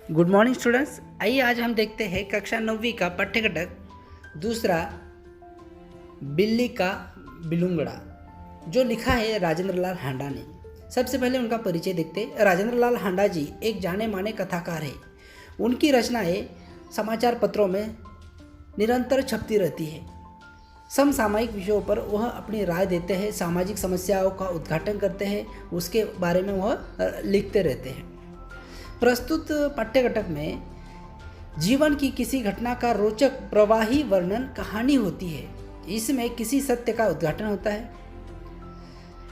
Good morning students. आइए आज हम देखते हैं कक्षा 9वीं का पाठ्यघटक दूसरा, बिल्ली का बिलुंगड़ा, जो लिखा है राजेंद्र लाल हांडा ने। सबसे पहले उनका परिचय देखते हैं। राजेंद्र लाल हांडा जी एक जाने माने कथाकार हैं। उनकी रचनाएं समाचार पत्रों में निरंतर छपती रहती है। समसामयिक विषयों पर वह अपनी राय देते हैं, सामाजिक समस्याओं का उद्घाटन करते हैं, उसके बारे में वह लिखते रहते हैं। प्रस्तुत पाठ्यघटक में जीवन की किसी घटना का रोचक प्रवाही वर्णन कहानी होती है। इसमें किसी सत्य का उद्घाटन होता है।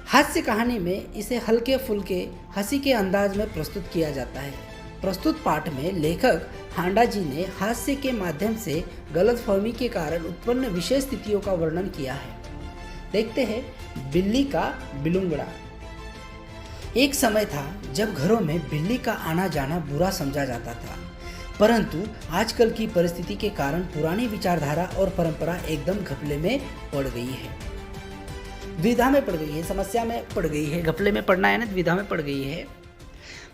हास्य कहानी में इसे हल्के फुल्के हंसी के अंदाज में प्रस्तुत किया जाता है। प्रस्तुत पाठ में लेखक हांडा जी ने हास्य के माध्यम से गलतफहमी के कारण उत्पन्न विशेष स्थितियों का वर्णन किया है। देखते हैं बिल्ली का बिलुंगड़ा। एक समय था जब घरों में बिल्ली का आना जाना बुरा समझा जाता था, परंतु आजकल की परिस्थिति के कारण पुरानी विचारधारा और परंपरा एकदम घपले में पड़ गई है, द्विधा में पड़ गई है, समस्या में पड़ गई है। घपले में पड़ना है ना, द्विधा में पड़ गई है,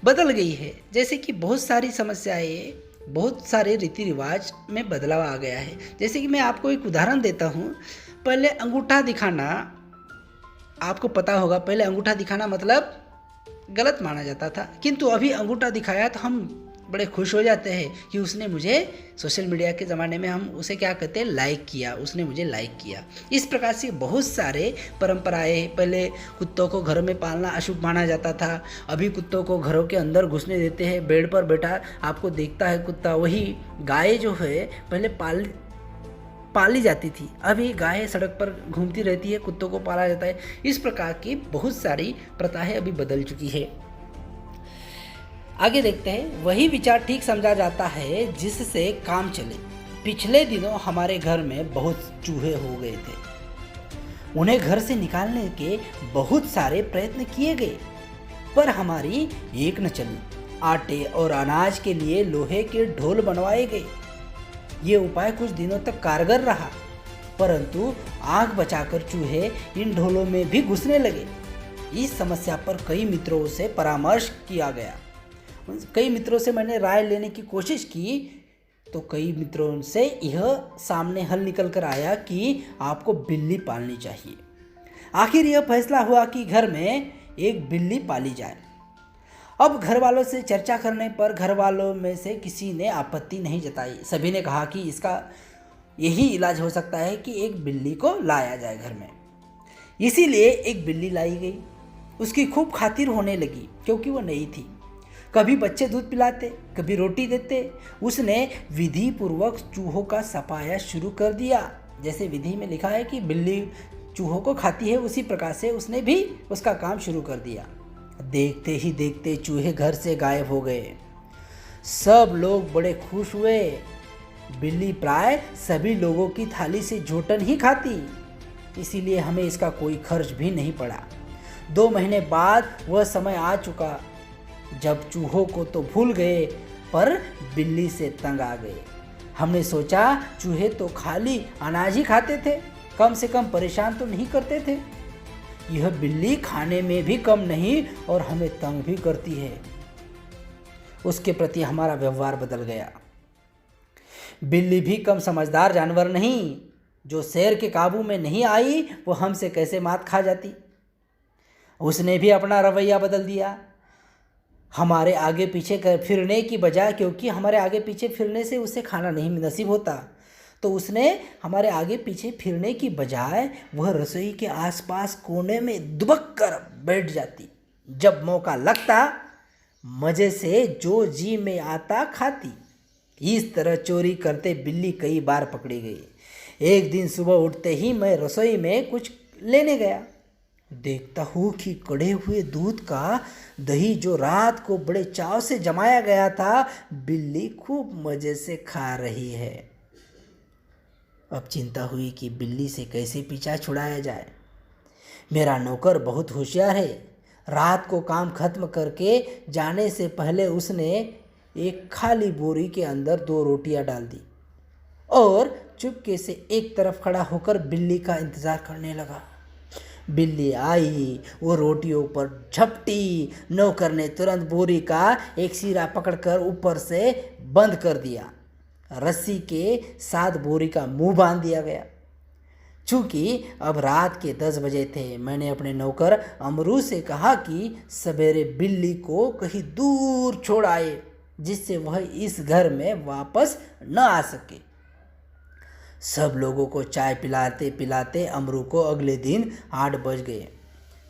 बदल गई है। जैसे कि बहुत सारी समस्याएं, बहुत सारे रीति रिवाज में बदलाव आ गया है। जैसे कि मैं आपको एक उदाहरण देता हूँ। पहले अंगूठा दिखाना, आपको पता होगा, पहले अंगूठा दिखाना मतलब गलत माना जाता था, किंतु अभी अंगूठा दिखाया तो हम बड़े खुश हो जाते हैं कि उसने मुझे, सोशल मीडिया के ज़माने में हम उसे क्या कहते हैं, लाइक किया, उसने मुझे लाइक किया। इस प्रकार से बहुत सारे परंपराएं, पहले कुत्तों को घरों में पालना अशुभ माना जाता था, अभी कुत्तों को घरों के अंदर घुसने देते हैं। बेड पर बैठा आपको देखता है कुत्ता। वही गाय जो है पहले पाली जाती थी, अभी गाय सड़क पर घूमती रहती है, कुत्तों को पाला जाता है। इस प्रकार की बहुत सारी प्रथाएं अभी बदल चुकी है। आगे देखते हैं। वही विचार ठीक समझा जाता है जिससे काम चले। पिछले दिनों हमारे घर में बहुत चूहे हो गए थे। उन्हें घर से निकालने के बहुत सारे प्रयत्न किए गए, पर हमारी एक न चली। आटे और अनाज के लिए लोहे के ढोल बनवाए गए। ये उपाय कुछ दिनों तक कारगर रहा, परंतु आग बचाकर चूहे इन ढोलों में भी घुसने लगे। इस समस्या पर कई मित्रों से परामर्श किया गया। कई मित्रों से मैंने राय लेने की कोशिश की, तो कई मित्रों से यह सामने हल निकल कर आया कि आपको बिल्ली पालनी चाहिए। आखिर यह फैसला हुआ कि घर में एक बिल्ली पाली जाए। अब घर वालों से चर्चा करने पर घर वालों में से किसी ने आपत्ति नहीं जताई। सभी ने कहा कि इसका यही इलाज हो सकता है कि एक बिल्ली को लाया जाए घर में। इसीलिए एक बिल्ली लाई गई। उसकी खूब खातिर होने लगी, क्योंकि वो नई थी। कभी बच्चे दूध पिलाते, कभी रोटी देते। उसने विधि पूर्वक चूहों का सफाया शुरू कर दिया। जैसे विधि में लिखा है कि बिल्ली चूहों को खाती है, उसी प्रकार से उसने भी उसका काम शुरू कर दिया। देखते ही देखते चूहे घर से गायब हो गए। सब लोग बड़े खुश हुए। बिल्ली प्राय सभी लोगों की थाली से झोटन ही खाती, इसीलिए हमें इसका कोई खर्च भी नहीं पड़ा। 2 महीने बाद वह समय आ चुका जब चूहों को तो भूल गए, पर बिल्ली से तंग आ गए। हमने सोचा चूहे तो खाली अनाज ही खाते थे, कम से कम परेशान तो नहीं करते थे। यह बिल्ली खाने में भी कम नहीं और हमें तंग भी करती है। उसके प्रति हमारा व्यवहार बदल गया। बिल्ली भी कम समझदार जानवर नहीं। जो शेर के काबू में नहीं आई, वो हमसे कैसे मात खा जाती। उसने भी अपना रवैया बदल दिया। हमारे आगे पीछे फिरने की बजाय, क्योंकि हमारे आगे पीछे फिरने से उसे खाना नहीं नसीब होता, तो उसने हमारे आगे पीछे फिरने की बजाय वह रसोई के आसपास कोने में दुबक कर बैठ जाती। जब मौका लगता मज़े से जो जी में आता खाती। इस तरह चोरी करते बिल्ली कई बार पकड़ी गई। एक दिन सुबह उठते ही मैं रसोई में कुछ लेने गया। देखता हूँ कि कड़े हुए दूध का दही, जो रात को बड़े चाव से जमाया गया था, बिल्ली खूब मज़े से खा रही है। अब चिंता हुई कि बिल्ली से कैसे पीछा छुड़ाया जाए। मेरा नौकर बहुत होशियार है। रात को काम खत्म करके जाने से पहले उसने एक खाली बोरी के अंदर 2 रोटियां डाल दी और चुपके से एक तरफ खड़ा होकर बिल्ली का इंतज़ार करने लगा। बिल्ली आई, वो रोटियों पर झपटी। नौकर ने तुरंत बोरी का एक सिरा पकड़कर ऊपर से बंद कर दिया। रस्सी के साथ बोरी का मुंह बांध दिया गया। चूंकि अब रात के 10 बजे थे, मैंने अपने नौकर अमरू से कहा कि सवेरे बिल्ली को कहीं दूर छोड़ आए, जिससे वह इस घर में वापस न आ सके। सब लोगों को चाय पिलाते पिलाते अमरू को अगले दिन 8 बज गए।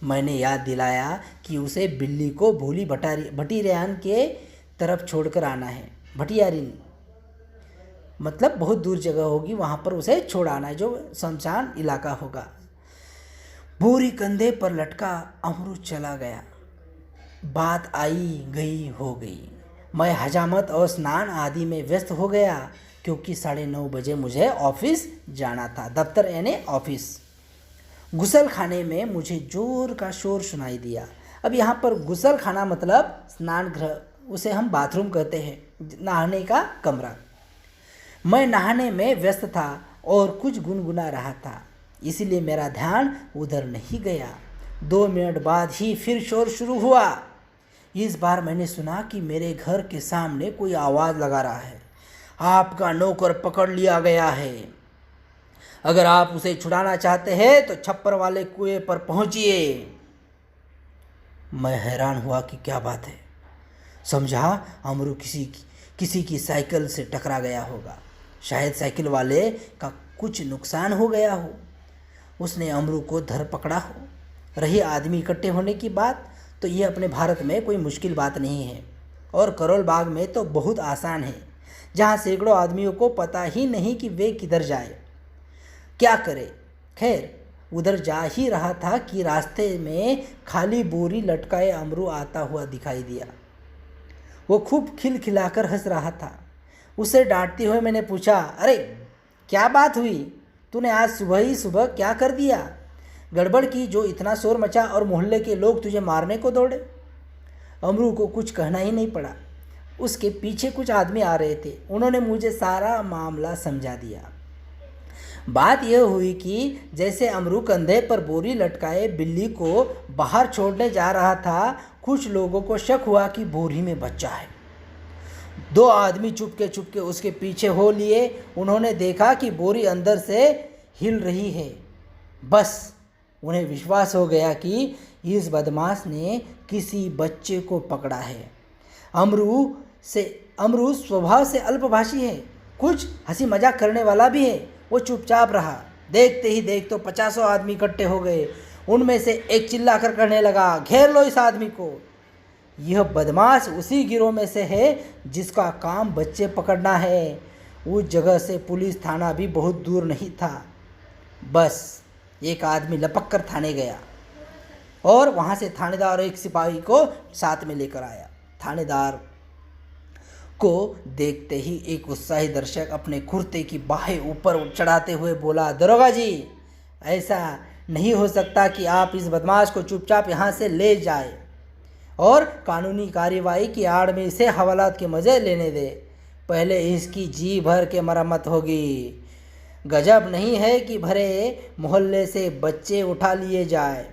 मैंने याद दिलाया कि उसे बिल्ली को भूली भटीरियान के तरफ छोड़कर आना है। भटियारिन मतलब बहुत दूर जगह होगी, वहाँ पर उसे छोड़ आना है, जो शमशान इलाका होगा। बोरी कंधे पर लटका अमरू चला गया। बात आई गई हो गई। मैं हजामत और स्नान आदि में व्यस्त हो गया, क्योंकि 9:30 बजे मुझे ऑफिस जाना था। दफ्तर यानी ऑफिस। गुसल खाने में मुझे जोर का शोर सुनाई दिया। अब यहाँ पर गुसल खाना मतलब स्नान गृह, उसे हम बाथरूम कहते हैं, नहाने का कमरा। मैं नहाने में व्यस्त था और कुछ गुनगुना रहा था, इसलिए मेरा ध्यान उधर नहीं गया। 2 मिनट बाद ही फिर शोर शुरू हुआ। इस बार मैंने सुना कि मेरे घर के सामने कोई आवाज़ लगा रहा है, आपका नौकर पकड़ लिया गया है। अगर आप उसे छुड़ाना चाहते हैं तो छप्पर वाले कुएं पर पहुंचिए। मैं हैरान हुआ कि क्या बात है। समझा अमरू किसी की साइकिल से टकरा गया होगा। शायद साइकिल वाले का कुछ नुकसान हो गया हो, उसने अमरू को धर पकड़ा हो। रही आदमी इकट्ठे होने की बात, तो ये अपने भारत में कोई मुश्किल बात नहीं है, और करोल बाग में तो बहुत आसान है, जहाँ सैकड़ों आदमियों को पता ही नहीं कि वे किधर जाए, क्या करे। खैर, उधर जा ही रहा था कि रास्ते में खाली बोरी लटकाए अमरू आता हुआ दिखाई दिया। वो खूब खिलखिलाकर हंस रहा था। उसे डांटते हुए मैंने पूछा, अरे क्या बात हुई, तूने आज सुबह ही सुबह क्या कर दिया? गड़बड़ की जो इतना शोर मचा और मोहल्ले के लोग तुझे मारने को दौड़े? अमरू को कुछ कहना ही नहीं पड़ा। उसके पीछे कुछ आदमी आ रहे थे, उन्होंने मुझे सारा मामला समझा दिया। बात यह हुई कि जैसे अमरू कंधे पर बोरी लटकाए बिल्ली को बाहर छोड़ने जा रहा था, कुछ लोगों को शक हुआ कि बोरी में बच्चा है। 2 आदमी चुपके उसके पीछे हो लिए। उन्होंने देखा कि बोरी अंदर से हिल रही है। बस उन्हें विश्वास हो गया कि इस बदमाश ने किसी बच्चे को पकड़ा है। अमरू स्वभाव से अल्पभाषी है, कुछ हंसी मजाक करने वाला भी है। वो चुपचाप रहा। देखते ही देख तो 50 आदमी इकट्ठे हो गए। उनमें से एक चिल्लाकर कहने लगा, घेर लो इस आदमी को। यह बदमाश उसी गिरोह में से है जिसका काम बच्चे पकड़ना है। उस जगह से पुलिस थाना भी बहुत दूर नहीं था। बस एक आदमी लपक कर थाने गया और वहाँ से थानेदार एक सिपाही को साथ में लेकर आया। थानेदार को देखते ही एक उत्साही दर्शक अपने कुर्ते की बाहें ऊपर चढ़ाते हुए बोला, दरोगा जी, ऐसा नहीं हो सकता कि आप इस बदमाश को चुपचाप यहाँ से ले जाए और कानूनी कार्यवाही की आड़ में इसे हवालात के मज़े लेने दे। पहले इसकी जी भर के मरम्मत होगी। गजब नहीं है कि भरे मोहल्ले से बच्चे उठा लिए जाए।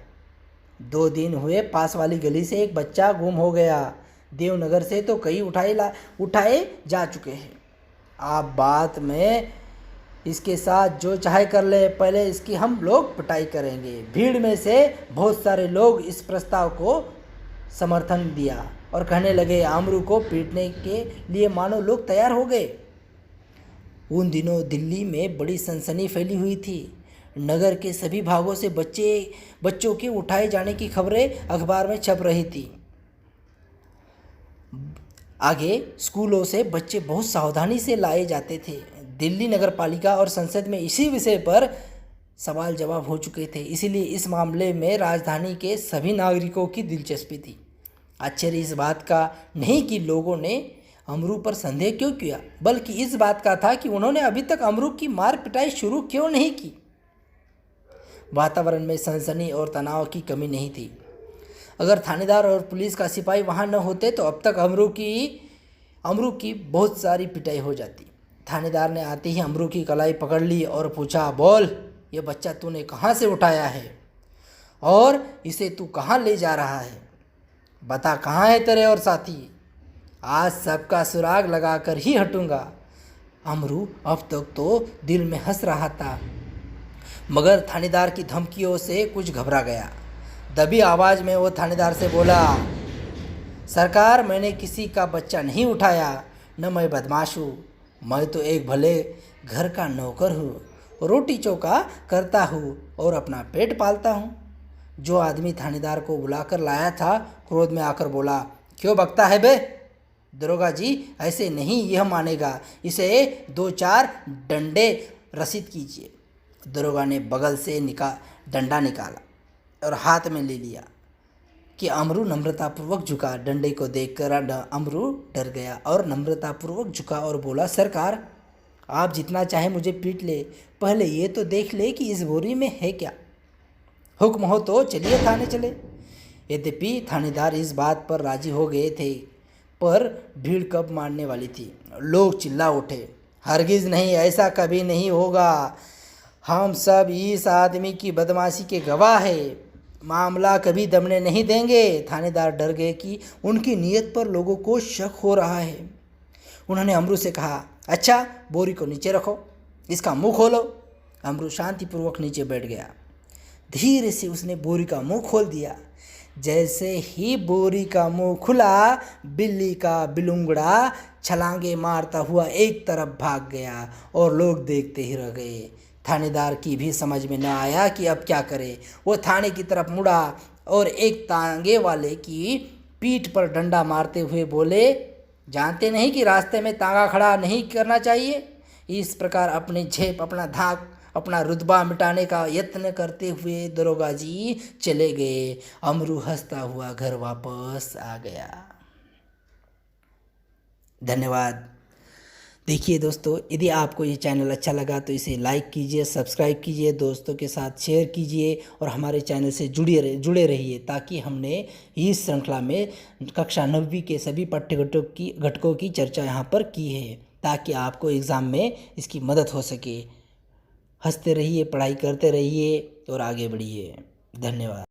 2 दिन हुए पास वाली गली से एक बच्चा गुम हो गया। देवनगर से तो कई उठाए जा चुके हैं। आप बात में इसके साथ जो चाहे कर ले, पहले इसकी हम लोग पिटाई करेंगे। भीड़ में से बहुत सारे लोग इस प्रस्ताव को समर्थन दिया और कहने लगे, अमरू को पीटने के लिए मानो लोग तैयार हो गए। उन दिनों दिल्ली में बड़ी सनसनी फैली हुई थी। नगर के सभी भागों से बच्चों के उठाए जाने की खबरें अखबार में छप रही थी। आगे स्कूलों से बच्चे बहुत सावधानी से लाए जाते थे। दिल्ली नगर पालिका और संसद में इसी विषय पर सवाल जवाब हो चुके थे, इसीलिए इस मामले में राजधानी के सभी नागरिकों की दिलचस्पी थी। आश्चर्य इस बात का नहीं कि लोगों ने अमरू पर संदेह क्यों किया, बल्कि इस बात का था कि उन्होंने अभी तक अमरू की मार पिटाई शुरू क्यों नहीं की। वातावरण में सनसनी और तनाव की कमी नहीं थी। अगर थानेदार और पुलिस का सिपाही वहाँ न होते तो अब तक अमरू की बहुत सारी पिटाई हो जाती। थानेदार ने आते ही अमरू की कलाई पकड़ ली और पूछा, बोल, ये बच्चा तूने कहाँ से उठाया है? और इसे तू कहाँ ले जा रहा है? बता, कहाँ है तेरे और साथी? आज सबका सुराग लगा कर ही हटूंगा। अमरू अब तक तो दिल में हंस रहा था, मगर थानेदार की धमकियों से कुछ घबरा गया। दबी आवाज़ में वो थानेदार से बोला, सरकार, मैंने किसी का बच्चा नहीं उठाया, न मैं बदमाश हूँ। मैं तो एक भले घर का नौकर हूँ, रोटी चौका करता हूँ और अपना पेट पालता हूँ। जो आदमी थानेदार को बुलाकर लाया था क्रोध में आकर बोला, क्यों बकता है बे? दरोगा जी, ऐसे नहीं यह मानेगा, इसे 2-4 डंडे रसीद कीजिए। दरोगा ने बगल से डंडा निकाला और हाथ में ले लिया कि अमरू नम्रतापूर्वक झुका। डंडे को देखकर अमरू डर गया और नम्रतापूर्वक झुका और बोला, सरकार, आप जितना चाहे मुझे पीट ले, पहले ये तो देख ले कि इस बोरी में है क्या। हुक्म हो तो चलिए थाने चले। यद्यपि थानेदार इस बात पर राजी हो गए थे, पर भीड़ कब मारने वाली थी। लोग चिल्ला उठे, हरगिज़ नहीं, ऐसा कभी नहीं होगा। हम सब इस आदमी की बदमाशी के गवाह है, मामला कभी दमने नहीं देंगे। थानेदार डर गए कि उनकी नीयत पर लोगों को शक हो रहा है। उन्होंने अमरू से कहा, अच्छा, बोरी को नीचे रखो, इसका मुंह खोलो। अमरू शांतिपूर्वक नीचे बैठ गया। धीरे से उसने बोरी का मुंह खोल दिया। जैसे ही बोरी का मुंह खुला, बिल्ली का बिलुंगड़ा छलांगे मारता हुआ एक तरफ भाग गया और लोग देखते ही रह गए। थानेदार की भी समझ में न आया कि अब क्या करे। वो थाने की तरफ मुड़ा और एक तांगे वाले की पीठ पर डंडा मारते हुए बोले, जानते नहीं कि रास्ते में तांगा खड़ा नहीं करना चाहिए? इस प्रकार अपने झेप, अपना धाक, अपना रुतबा मिटाने का यत्न करते हुए दरोगा जी चले गए। अमरू हंसता हुआ घर वापस आ गया। धन्यवाद। देखिए दोस्तों, यदि आपको ये चैनल अच्छा लगा तो इसे लाइक कीजिए, सब्सक्राइब कीजिए, दोस्तों के साथ शेयर कीजिए और हमारे चैनल से जुड़े रहिए, ताकि हमने इस श्रृंखला में कक्षा 9वीं के सभी पाठ्य घटकों की चर्चा यहाँ पर की है, ताकि आपको एग्ज़ाम में इसकी मदद हो सके। हंसते रहिए, पढ़ाई करते रहिए और आगे बढ़िए। धन्यवाद।